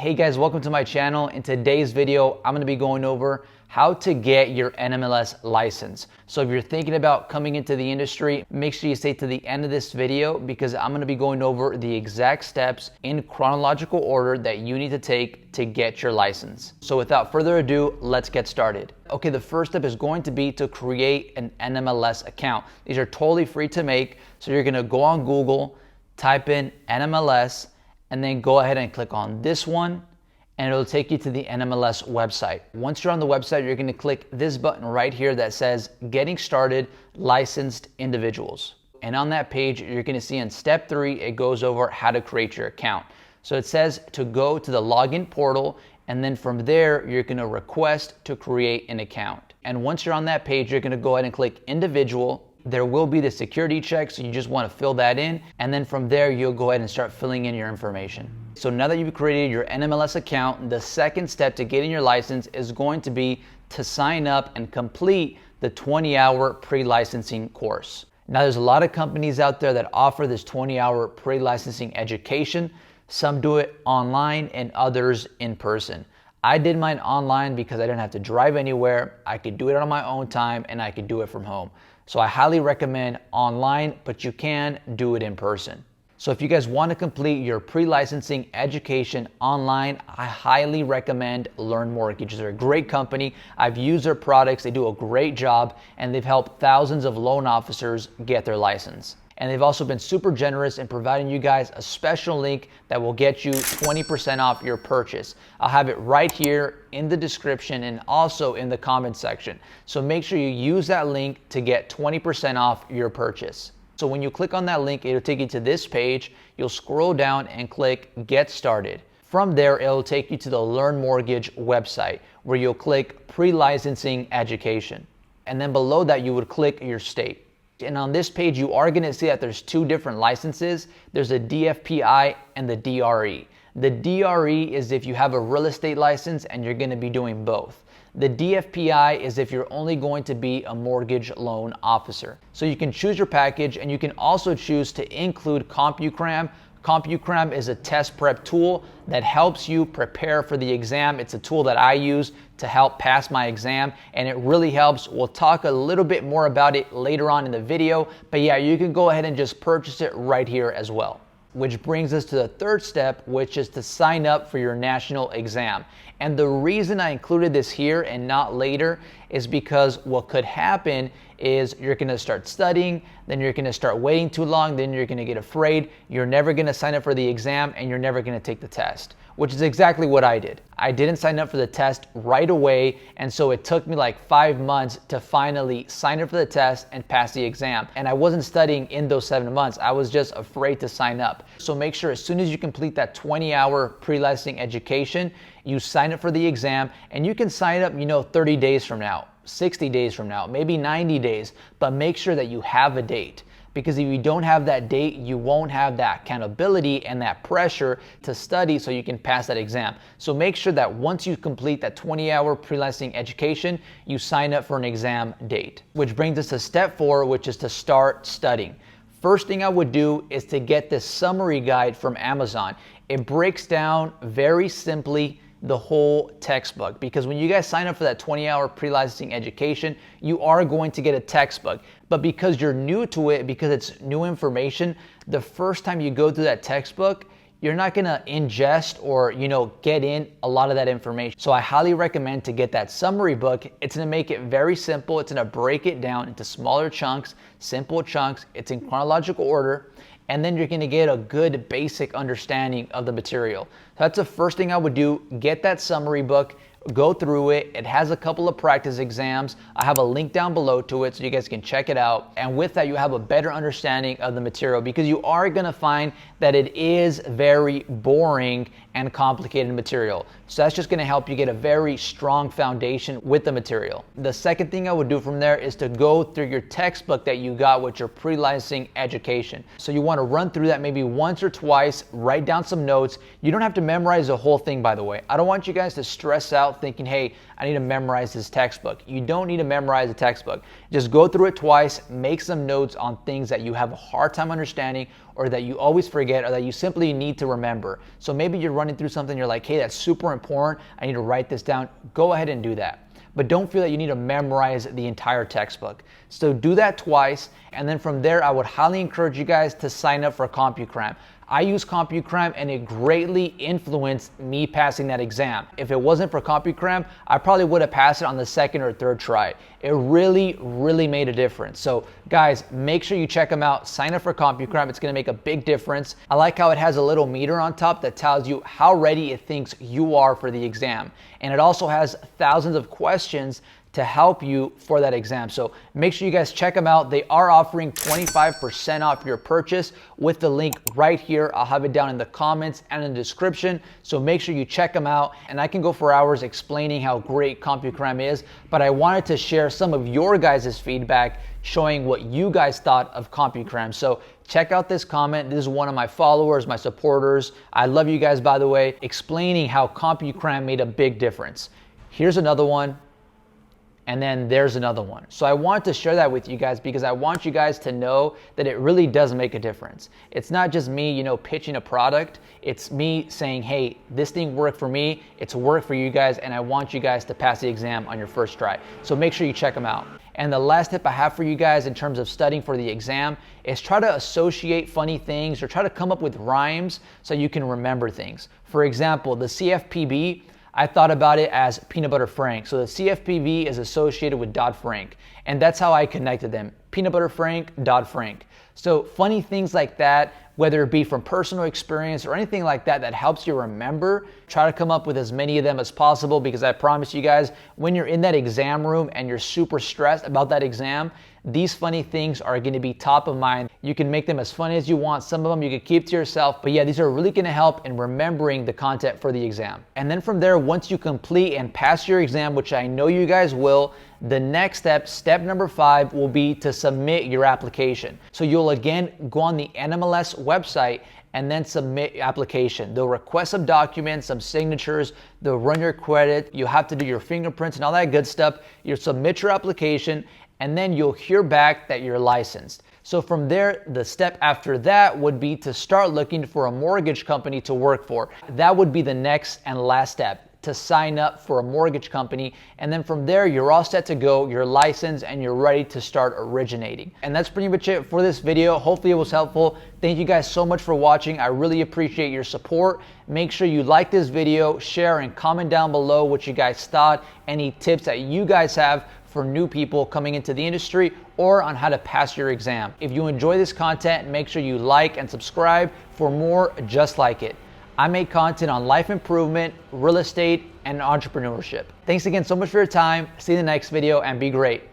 Hey guys, welcome to my channel. In today's video, I'm going to be going over how to get your NMLS license. So if you're thinking about coming into the industry, make sure you stay to the end of this video because I'm going to be going over the exact steps in chronological order that you need to take to get your license. So without further ado, let's get started. Okay, the first step is going to be to create an NMLS account. These are totally free to make. So you're going to go on Google, type in NMLS, and then go ahead and click on this one and it'll take you to the NMLS website. Once you're on the website, you're going to click this button right here that says Getting Started Licensed Individuals. And on that page, you're going to see in step 3, it goes over how to create your account. So it says to go to the login portal, and then from there, you're going to request to create an account. And once you're on that page, you're going to go ahead and click Individual. There will be the security check, so you just want to fill that in, and then from there you'll go ahead and start filling in your information. So now that you've created your NMLS account, the second step to getting your license is going to be to sign up and complete the 20-hour pre-licensing course. Now there's a lot of companies out there that offer this 20-hour pre-licensing education. Some do it online and others in person. I did mine online because I didn't have to drive anywhere. I could do it on my own time and I could do it from home. So I highly recommend online, but you can do it in person. So if you guys want to complete your pre-licensing education online, I highly recommend Learn Mortgage. They're a great company. I've used their products. They do a great job, and they've helped thousands of loan officers get their license. And they've also been super generous in providing you guys a special link that will get you 20% off your purchase. I'll have it right here in the description and also in the comment section. So make sure you use that link to get 20% off your purchase. So when you click on that link, it'll take you to this page. You'll scroll down and click Get Started. From there, it'll take you to the Learn Mortgage website where you'll click Pre-Licensing Education. And then below that, you would click your state. And on this page, you are going to see that there's two different licenses. There's a DFPI and the DRE. The DRE is if you have a real estate license and you're going to be doing both. The DFPI is if you're only going to be a mortgage loan officer. So you can choose your package, and you can also choose to include Compucram. Compucram is a test prep tool that helps you prepare for the exam. It's a tool that I use to help pass my exam, and it really helps. We'll talk a little bit more about it later on in the video, but yeah, you can go ahead and just purchase it right here as well. Which brings us to the third step, which is to sign up for your national exam. And the reason I included this here and not later is because what could happen is you're going to start studying, then you're going to start waiting too long, then you're going to get afraid, you're never going to sign up for the exam, and you're never going to take the test, which is exactly what I did. I didn't sign up for the test right away, and so it took me like 5 months to finally sign up for the test and pass the exam. And I wasn't studying in those 7 months. I was just afraid to sign up. So make sure as soon as you complete that 20-hour pre-licensing education, you sign up for the exam, and you can sign up, 30 days from now, 60 days from now, maybe 90 days, but make sure that you have a date. Because if you don't have that date, you won't have that accountability and that pressure to study so you can pass that exam. So make sure that once you complete that 20-hour pre-licensing education, you sign up for an exam date. Which brings us to step 4, which is to start studying. First thing I would do is to get this summary guide from Amazon. It breaks down very simply the whole textbook, because when you guys sign up for that 20-hour pre-licensing education, you are going to get a textbook. But because you're new to it, because it's new information, the first time you go through that textbook, you're not going to ingest or get in a lot of that information. So I highly recommend to get that summary book. It's going to make it very simple. It's going to break it down into smaller chunks, simple chunks. It's in chronological order. And then you're going to get a good basic understanding of the material. So that's the first thing I would do. Get that summary book, go through it. It has a couple of practice exams. I have a link down below to it so you guys can check it out. And with that, you have a better understanding of the material, because you are going to find that it is very boring and complicated material. So that's just going to help you get a very strong foundation with the material. The second thing I would do from there is to go through your textbook that you got with your pre-licensing education. So you want to run through that maybe once or twice, write down some notes. You don't have to memorize the whole thing, by the way. I don't want you guys to stress out thinking, hey, I need to memorize this textbook. You don't need to memorize the textbook. Just go through it twice, make some notes on things that you have a hard time understanding or that you always forget, or that you simply need to remember. So maybe you're running through something, you're like, hey, that's super important, I need to write this down. Go ahead and do that. But don't feel that you need to memorize the entire textbook. So do that twice, and then from there, I would highly encourage you guys to sign up for Compucram. I use Compucram and it greatly influenced me passing that exam. If it wasn't for Compucram, I probably would have passed it on the second or third try. It really, really made a difference. So guys, make sure you check them out. Sign up for Compucram. It's gonna make a big difference. I like how it has a little meter on top that tells you how ready it thinks you are for the exam. And it also has thousands of questions to help you for that exam. So make sure you guys check them out. They are offering 25% off your purchase with the link right here. I'll have it down in the comments and in the description. So make sure you check them out. And I can go for hours explaining how great Compucram is, but I wanted to share some of your guys' feedback showing what you guys thought of Compucram. So check out this comment. This is one of my followers, my supporters. I love you guys, by the way, explaining how Compucram made a big difference. Here's another one. And then there's another one. So I want to share that with you guys because I want you guys to know that it really does make a difference. It's not just me, pitching a product. It's me saying, hey, this thing worked for me. It's worked for you guys. And I want you guys to pass the exam on your first try. So make sure you check them out. And the last tip I have for you guys in terms of studying for the exam is try to associate funny things or try to come up with rhymes so you can remember things. For example, the CFPB, I thought about it as peanut butter Frank. So the CFPB is associated with Dodd-Frank. And that's how I connected them. Peanut butter Frank, Dodd-Frank. So funny things like that, whether it be from personal experience or anything like that that helps you remember, try to come up with as many of them as possible, because I promise you guys, when you're in that exam room and you're super stressed about that exam, these funny things are going to be top of mind. You can make them as funny as you want. Some of them you can keep to yourself. But yeah, these are really going to help in remembering the content for the exam. And then from there, once you complete and pass your exam, which I know you guys will, the next step, step number 5, will be to submit your application. So you'll again go on the NMLS website and then submit your application. They'll request some documents, some signatures, they'll run your credit, you'll have to do your fingerprints and all that good stuff. You'll submit your application, and then you'll hear back that you're licensed. So from there, the step after that would be to start looking for a mortgage company to work for. That would be the next and last step, to sign up for a mortgage company. And then from there, you're all set to go, you're licensed, and you're ready to start originating. And that's pretty much it for this video. Hopefully it was helpful. Thank you guys so much for watching. I really appreciate your support. Make sure you like this video, share, and comment down below what you guys thought, any tips that you guys have for new people coming into the industry, or on how to pass your exam. If you enjoy this content, make sure you like and subscribe for more just like it. I make content on life improvement, real estate, and entrepreneurship. Thanks again so much for your time. See you in the next video, and be great.